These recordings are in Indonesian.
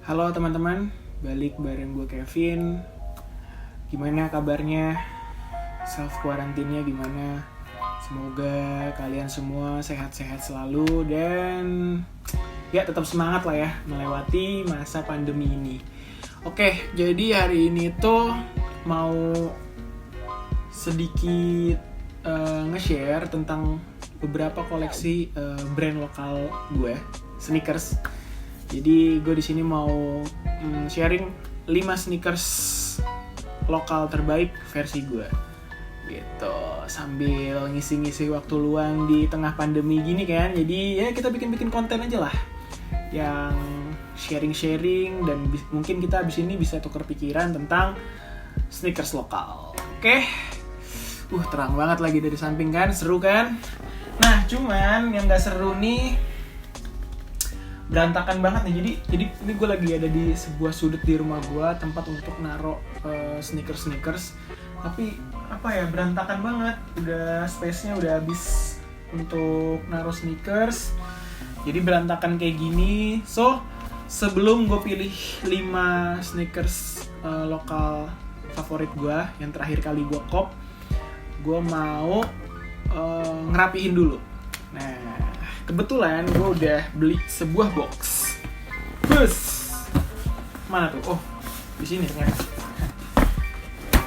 Halo teman-teman, balik bareng gue Kevin. Gimana kabarnya? Self quarantine-nya gimana? Semoga kalian semua sehat-sehat selalu dan ya tetap semangat lah ya melewati masa pandemi ini. Oke, jadi hari ini tuh mau sedikit nge-share tentang beberapa koleksi brand lokal gue, sneakers. Jadi gue di sini mau sharing 5 sneakers lokal terbaik versi gue. Gitu, sambil ngisi-ngisi waktu luang di tengah pandemi gini kan. Jadi ya kita bikin-bikin konten aja lah. Yang sharing-sharing dan mungkin kita abis ini bisa tukar pikiran tentang sneakers lokal. Oke. Terang banget lagi dari samping kan, seru kan? Nah, cuman yang gak seru nih berantakan banget nih. Jadi ini gue lagi ada di sebuah sudut di rumah gue, tempat untuk naruh sneakers. Tapi berantakan banget. Udah space-nya udah habis untuk naruh sneakers. Jadi berantakan kayak gini. So, sebelum gue pilih 5 sneakers lokal favorit gue yang terakhir kali gue kop, gue mau ngerapihin dulu. Nah, kebetulan gue udah beli sebuah box. Mana tuh? Oh, di sini ternyata.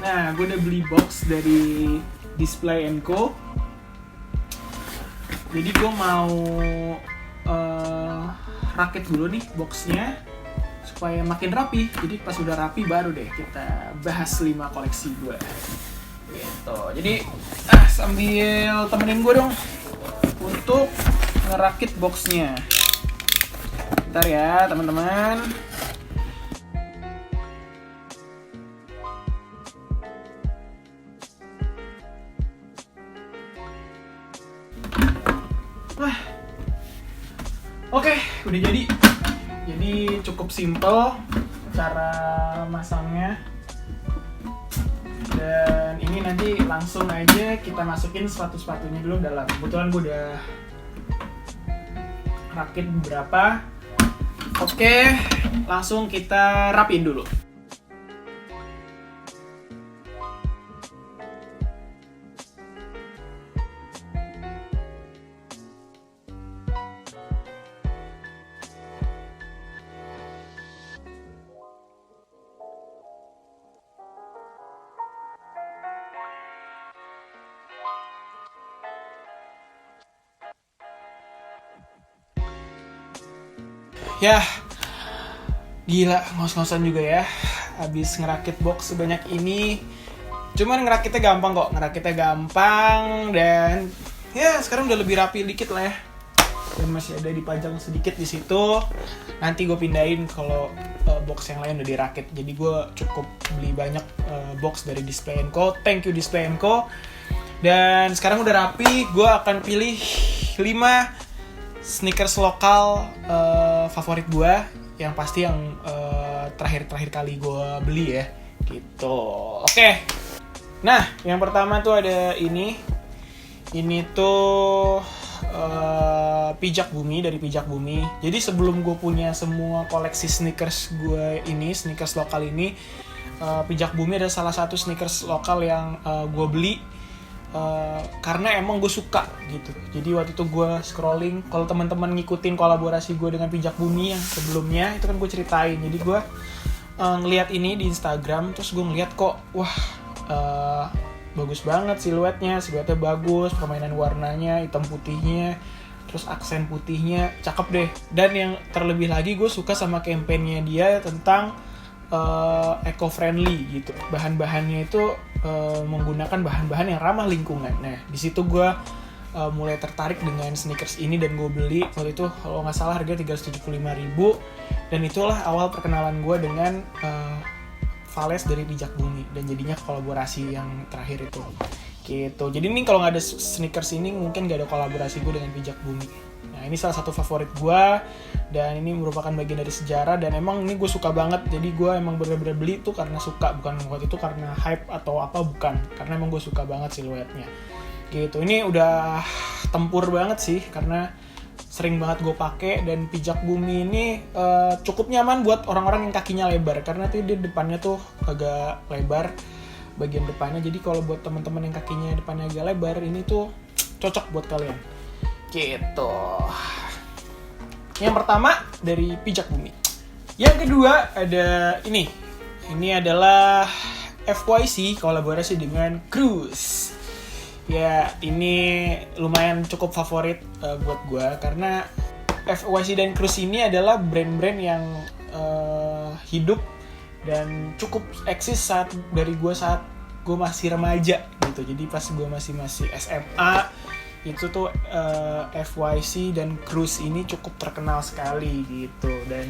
Nah, gue udah beli box dari Display & Co. Jadi gue mau rakit dulu nih boxnya supaya makin rapi. Jadi pas udah rapi baru deh kita bahas 5 koleksi gue. Gitu. Jadi sambil temenin gue dong untuk ngerakit boxnya. Bentar ya teman-teman. Oke, udah jadi. Jadi cukup simple cara masangnya. Dan ini nanti langsung aja kita masukin sepatu-sepatunya dulu dalam. Kebetulan gue udah rakit beberapa. Oke, langsung kita rapiin dulu. Ya, gila, ngos-ngosan juga ya. Habis ngerakit box sebanyak ini. Cuman ngerakitnya gampang kok, dan ya sekarang udah lebih rapi dikit lah ya. Dan masih ada dipajang sedikit di situ. Nanti gue pindahin kalau box yang lain udah dirakit. Jadi gue cukup beli banyak box dari Display & Co. Thank you Display & Co. Dan sekarang udah rapi, gue akan pilih 5 sneakers lokal favorit gue, yang pasti yang terakhir kali gue beli ya, gitu. Oke. Nah, yang pertama tuh ada ini tuh Pijak Bumi, dari Pijak Bumi. Jadi sebelum gue punya semua koleksi sneakers gue ini, sneakers lokal ini, Pijak Bumi adalah salah satu sneakers lokal yang gue beli karena emang gue suka gitu. Jadi waktu itu gue scrolling, kalau teman-teman ngikutin kolaborasi gue dengan Pijak Bumi yang sebelumnya itu kan gue ceritain. Jadi gue ngelihat ini di Instagram, terus gue ngelihat kok bagus banget siluetnya bagus, permainan warnanya, hitam putihnya, terus aksen putihnya cakep deh. Dan yang terlebih lagi gue suka sama campaign-nya dia tentang eco-friendly gitu. Bahan-bahannya itu menggunakan bahan-bahan yang ramah lingkungan. Nah, di situ gue mulai tertarik dengan sneakers ini dan gue beli. Waktu itu kalau nggak salah harga 375.000. Dan itulah awal perkenalan gue dengan Vales dari Pijak Bumi, dan jadinya kolaborasi yang terakhir itu. Gitu. Jadi ini kalau nggak ada sneakers ini mungkin nggak ada kolaborasi gue dengan Pijak Bumi. Nah, ini salah satu favorit gue, dan ini merupakan bagian dari sejarah, dan emang ini gue suka banget. Jadi gue emang bener-bener beli itu karena suka, bukan waktu itu karena hype atau apa, bukan. Karena emang gue suka banget siluetnya. Gitu. Ini udah tempur banget sih, karena sering banget gue pakai, dan pijak bumi ini cukup nyaman buat orang-orang yang kakinya lebar karena tuh di depannya tuh agak lebar bagian depannya. Jadi kalau buat teman-teman yang kakinya depannya agak lebar, ini tuh cocok buat kalian. Gitu. Yang pertama dari pijak bumi. Yang kedua ada ini. Ini adalah FYC kolaborasi dengan Cruise. Ya, ini lumayan cukup favorit buat gue karena FYC dan Cruise ini adalah brand-brand yang hidup dan cukup eksis dari gue saat gue masih remaja gitu. Jadi pas gue masih SMA itu tuh FYC dan Cruise ini cukup terkenal sekali gitu. Dan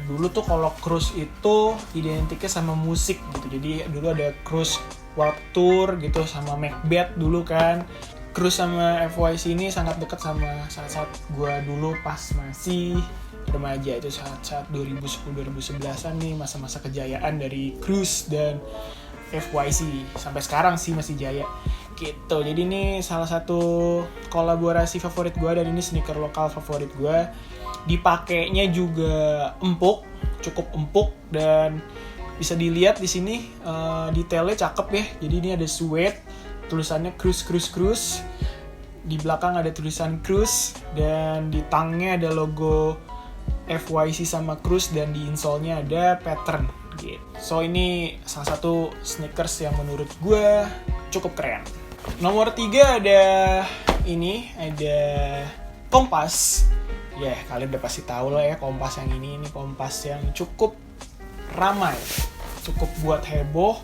dulu tuh kalau Cruise itu identiknya sama musik gitu. Jadi dulu ada Cruise Warped Tour gitu sama Macbeth dulu kan. Cruise sama FYC ini sangat dekat sama saat-saat gue dulu pas masih remaja, itu saat 2010-2011an nih, masa-masa kejayaan dari Cruise dan FYC. Sampai sekarang sih masih jaya gitu. Jadi ini salah satu kolaborasi favorit gue dan ini sneaker lokal favorit gue. Dipakainya juga empuk, cukup empuk, dan bisa dilihat di sini detailnya cakep ya. Jadi ini ada suede, tulisannya Cruise. Di belakang ada tulisan Cruise dan di tangnya ada logo FYC sama Cruise dan di insole-nya ada pattern gitu. So ini salah satu sneakers yang menurut gue cukup keren. Nomor 3 ada ini, ada Kompas. Ya, kalian udah pasti tahu lah ya Kompas yang ini Kompas yang cukup ramai, cukup buat heboh.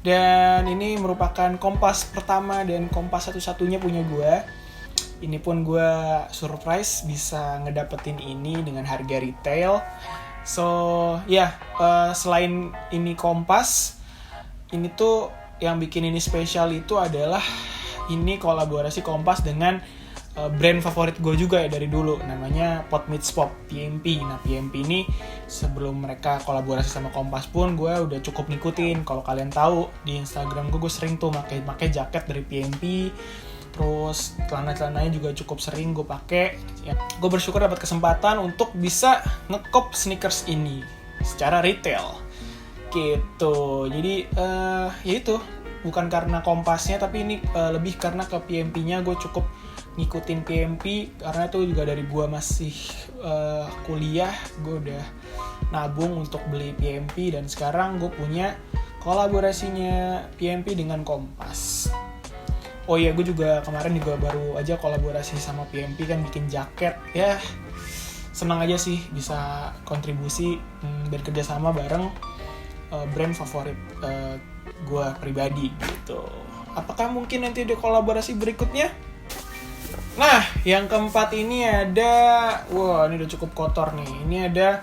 Dan ini merupakan Kompas pertama dan Kompas satu-satunya punya gue. Ini pun gue surprise bisa ngedapetin ini dengan harga retail. So ya, selain ini Kompas, ini tuh yang bikin ini spesial itu adalah ini kolaborasi Kompas dengan brand favorit gue juga ya dari dulu, namanya Pot Meets Pop, PMP. Nah PMP ini sebelum mereka kolaborasi sama Kompas pun gue udah cukup ngikutin. Kalau kalian tahu di Instagram gue sering tuh pakai jaket dari PMP. Terus celana-celananya juga cukup sering gue pakai. Ya, gue bersyukur dapat kesempatan untuk bisa ngekop sneakers ini secara retail gitu. Jadi ya itu bukan karena Kompasnya, tapi ini lebih karena ke PMP-nya gue cukup ngikutin PMP karena tuh juga dari gue masih kuliah gue udah nabung untuk beli PMP dan sekarang gue punya kolaborasinya PMP dengan Kompas. Oh iya, gue juga kemarin juga baru aja kolaborasi sama PMP kan, bikin jaket. Ya senang aja sih bisa kontribusi bekerja sama bareng brand favorit gue pribadi gitu. Apakah mungkin nanti ada kolaborasi berikutnya? Nah, yang keempat ini ada, wah ini udah cukup kotor nih. Ini ada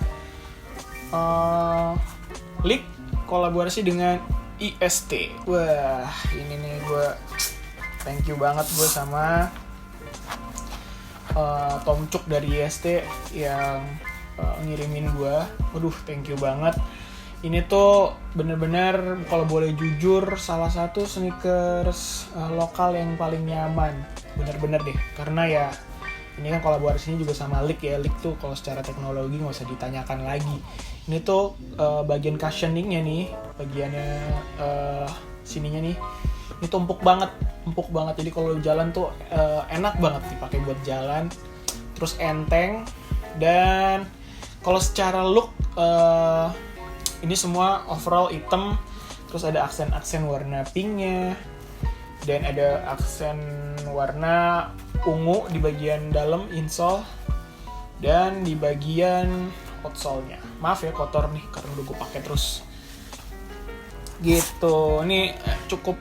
Leak kolaborasi dengan IST. Wah, ini nih gue thank you banget gue sama Tom Cook dari IST yang ngirimin gue. Waduh, thank you banget. Ini tuh bener-bener kalau boleh jujur salah satu sneakers lokal yang paling nyaman. Bener-bener deh, karena ya ini kan kolaborasinya juga sama Leak ya. Leak tuh kalau secara teknologi nggak usah ditanyakan lagi. Ini tuh bagian cushioningnya nih, bagiannya sininya nih, ini tuh empuk banget. Jadi kalau jalan tuh enak banget dipakai buat jalan. Terus enteng, dan kalau secara look ini semua overall hitam, terus ada aksen-aksen warna pinknya, dan ada aksen warna ungu di bagian dalam insole dan di bagian outsole-nya. Maaf ya kotor nih karena udah gue pakai terus. Gitu. Ini cukup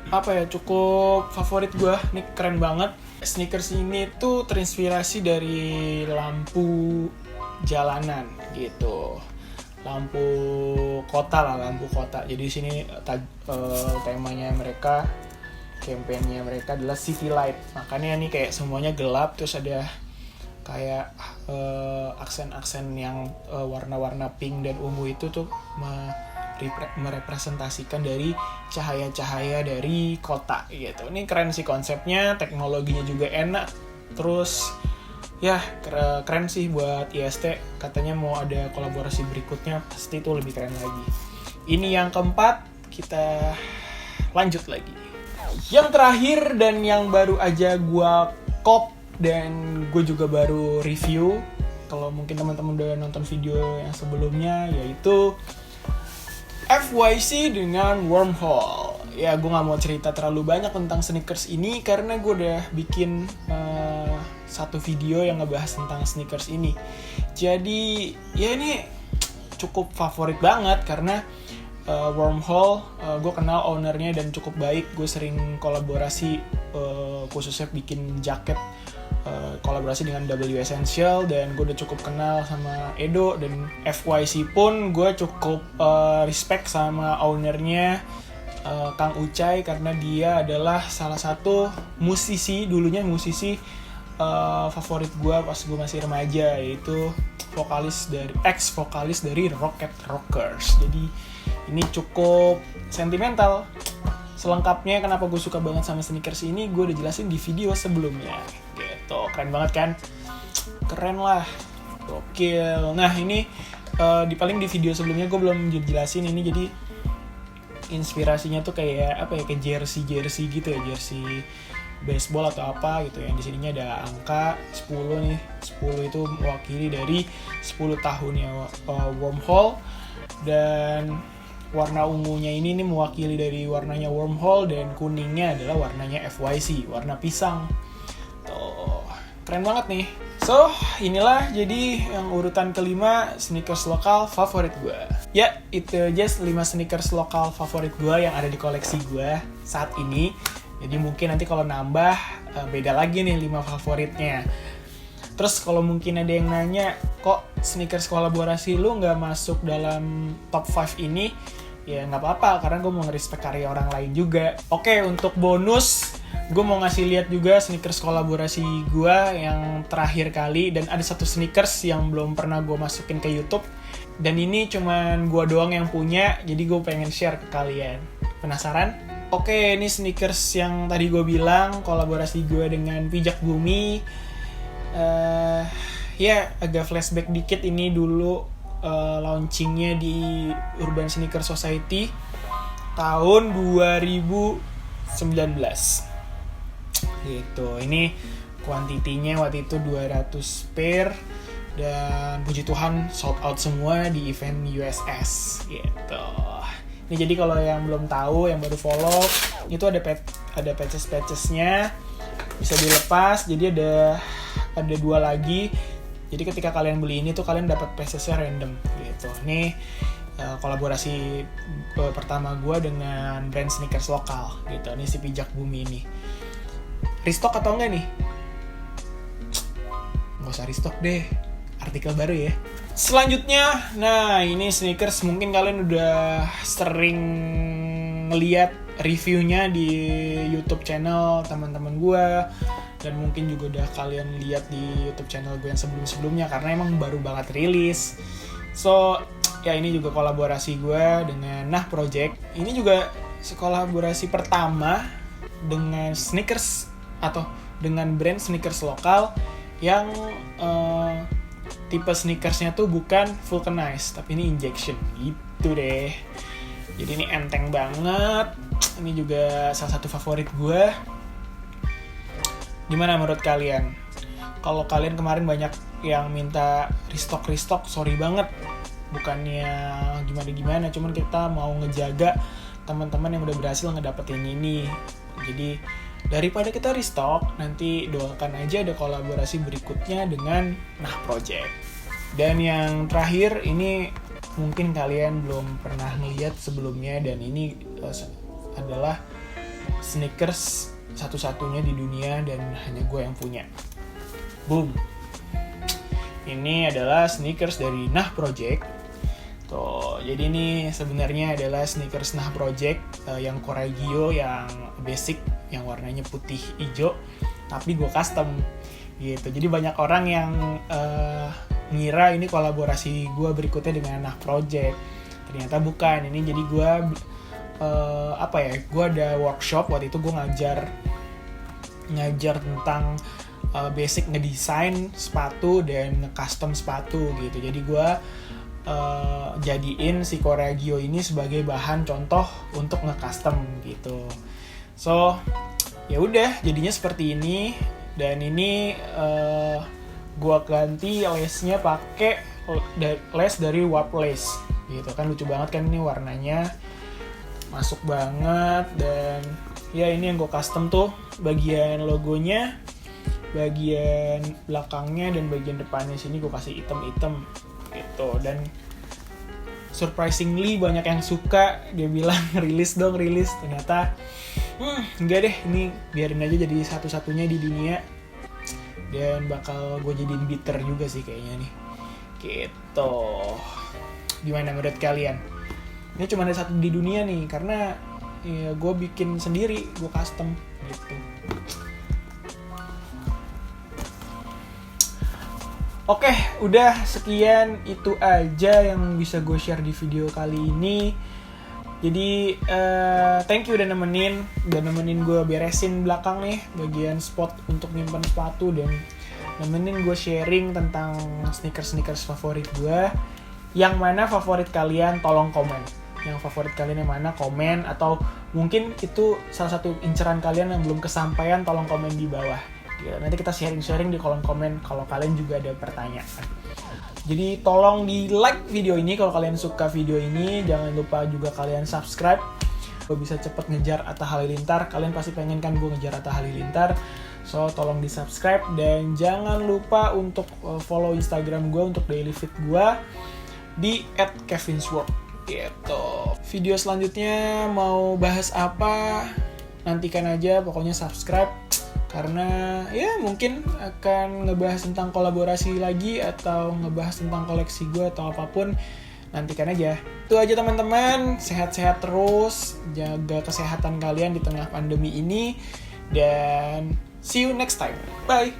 cukup favorit gue. Ini keren banget. Sneakers ini tuh terinspirasi dari lampu jalanan gitu. Lampu kota. Jadi di sini temanya mereka, campaign-nya mereka adalah City Light. Makanya nih kayak semuanya gelap, terus ada kayak aksen-aksen yang warna-warna pink dan ungu itu tuh merepresentasikan dari cahaya-cahaya dari kota gitu. Ini keren sih konsepnya, teknologinya juga enak Terus ya keren sih buat IST, katanya mau ada kolaborasi berikutnya, pasti itu lebih keren lagi. Ini yang keempat, kita lanjut lagi. Yang terakhir dan yang baru aja gue kop dan gue juga baru review, kalau mungkin teman-teman udah nonton video yang sebelumnya, yaitu FYC dengan Wormhole. Ya gue gak mau cerita terlalu banyak tentang sneakers ini karena gue udah bikin satu video yang ngebahas tentang sneakers ini. Jadi ya ini cukup favorit banget karena Wormhole gue kenal ownernya dan cukup baik. Gue sering kolaborasi khususnya bikin jaket kolaborasi dengan W Essential, dan gue udah cukup kenal sama Edo, dan FYC pun gue cukup respect sama ownernya Kang Ucai karena dia adalah salah satu musisi, dulunya musisi favorit gue pas gue masih remaja, yaitu ex-vokalis dari Rocket Rockers. Jadi ini cukup sentimental. Selengkapnya kenapa gue suka banget sama sneakers ini gue udah jelasin di video sebelumnya gitu. Keren banget kan? Keren lah, gokil. Nah ini paling di video sebelumnya gue belum jelasin ini, jadi inspirasinya tuh kayak apa ya, kayak jersey gitu ya, jersey baseball atau apa gitu. Yang di sininya ada angka 10 nih. 10 itu mewakili dari 10 tahunnya Wormhole, dan warna ungunya ini nih mewakili dari warnanya Wormhole, dan kuningnya adalah warnanya FYC, warna pisang. Tuh, keren banget nih. So, inilah jadi yang urutan kelima sneakers lokal favorit gue. Ya, itu aja 5 sneakers lokal favorit gue yang ada di koleksi gue saat ini. Jadi mungkin nanti kalau nambah beda lagi nih 5 favoritnya. Terus kalau mungkin ada yang nanya, kok sneakers kolaborasi lu nggak masuk dalam top 5 ini? Ya nggak apa-apa, karena gue mau nge-respect karya orang lain juga. Oke, untuk bonus, gue mau ngasih lihat juga sneakers kolaborasi gue yang terakhir kali. Dan ada satu sneakers yang belum pernah gue masukin ke YouTube. Dan ini cuman gue doang yang punya, jadi gue pengen share ke kalian. Penasaran? Oke, ini sneakers yang tadi gue bilang, kolaborasi gue dengan Pijak Bumi. Ya, agak flashback dikit, ini dulu launchingnya di Urban Sneaker Society tahun 2019. Gitu, ini kuantitinya waktu itu 200 pair, dan puji Tuhan sold out semua di event USS gitu. Ini jadi kalau yang belum tahu, yang baru follow, itu ada patches-patchesnya, bisa dilepas. Jadi ada 2 lagi. Jadi ketika kalian beli ini tuh kalian dapat patchesnya random gitu. Ini kolaborasi pertama gue dengan brand sneakers lokal gitu. Ini si Pijak Bumi ini. Restock atau enggak nih? Nggak usah restock deh, artikel baru ya. Selanjutnya, nah ini sneakers mungkin kalian udah sering ngeliat reviewnya di YouTube channel teman-teman gue, dan mungkin juga udah kalian lihat di YouTube channel gue yang sebelum-sebelumnya karena emang baru banget rilis. So, ya ini juga kolaborasi gue dengan Nah Project. Ini juga kolaborasi pertama dengan sneakers atau dengan brand sneakers lokal yang tipe sneakersnya tuh bukan vulcanized, tapi ini injection gitu deh. Jadi ini enteng banget. Ini juga salah satu favorit gue. Gimana menurut kalian? Kalau kalian kemarin banyak yang minta restock, sorry banget. Bukannya gimana-gimana, cuman kita mau ngejaga teman-teman yang udah berhasil ngedapetin ini. Jadi daripada kita restock, nanti doakan aja ada kolaborasi berikutnya dengan Nah Project. Dan yang terakhir, ini mungkin kalian belum pernah ngeliat sebelumnya, dan ini adalah sneakers satu-satunya di dunia dan hanya gue yang punya. Boom. Ini adalah sneakers dari Nah Project. Tuh, jadi ini sebenarnya adalah sneakers Nah Project yang Coraggio yang basic, yang warnanya putih hijau, tapi gue custom gitu. Jadi banyak orang yang ngira ini kolaborasi gue berikutnya dengan Nah Project. Ternyata bukan. Ini jadi gue gue ada workshop waktu itu, gue ngajar tentang basic ngedesain sepatu dan nge-custom sepatu gitu. Jadi gue jadiin si Coraggio ini sebagai bahan contoh untuk nge-custom gitu. So ya udah, jadinya seperti ini. Dan ini gue ganti lesnya pakai les dari Warp Lace gitu kan. Lucu banget kan ini warnanya, masuk banget. Dan ya ini yang gue custom tuh, bagian logonya, bagian belakangnya, dan bagian depannya sini gue kasih hitam-hitam gitu. Dan surprisingly banyak yang suka, dia bilang rilis dong, rilis. Ternyata enggak deh, ini biarin aja jadi satu-satunya di dunia, dan bakal gue jadiin beater juga sih kayaknya nih gitu. Gimana menurut kalian? Ini cuma ada satu di dunia nih, karena ya gue bikin sendiri, gue custom gitu. Oke, udah sekian itu aja yang bisa gue share di video kali ini. Jadi thank you udah nemenin gue beresin belakang nih, bagian spot untuk nyimpan sepatu, dan nemenin gue sharing tentang sneakers favorit gue. Yang mana favorit kalian, tolong komen. Yang favorit kalian yang mana, komen. Atau mungkin itu salah satu inceran kalian yang belum kesampaian, tolong komen di bawah. Nanti kita sharing di kolom komen kalau kalian juga ada pertanyaan. Jadi tolong di like video ini kalau kalian suka video ini. Jangan lupa juga kalian subscribe. Gue bisa cepet ngejar Atta Halilintar. Kalian pasti pengen kan gue ngejar Atta Halilintar. So tolong di subscribe. Dan jangan lupa untuk follow Instagram gue untuk daily feed gue di @kevinsworld gitu. Video selanjutnya mau bahas apa, nantikan aja, pokoknya subscribe. Karena ya mungkin akan ngebahas tentang kolaborasi lagi, atau ngebahas tentang koleksi gue, atau apapun. Nantikan aja. Itu aja teman-teman, sehat-sehat terus, jaga kesehatan kalian di tengah pandemi ini, dan see you next time. Bye.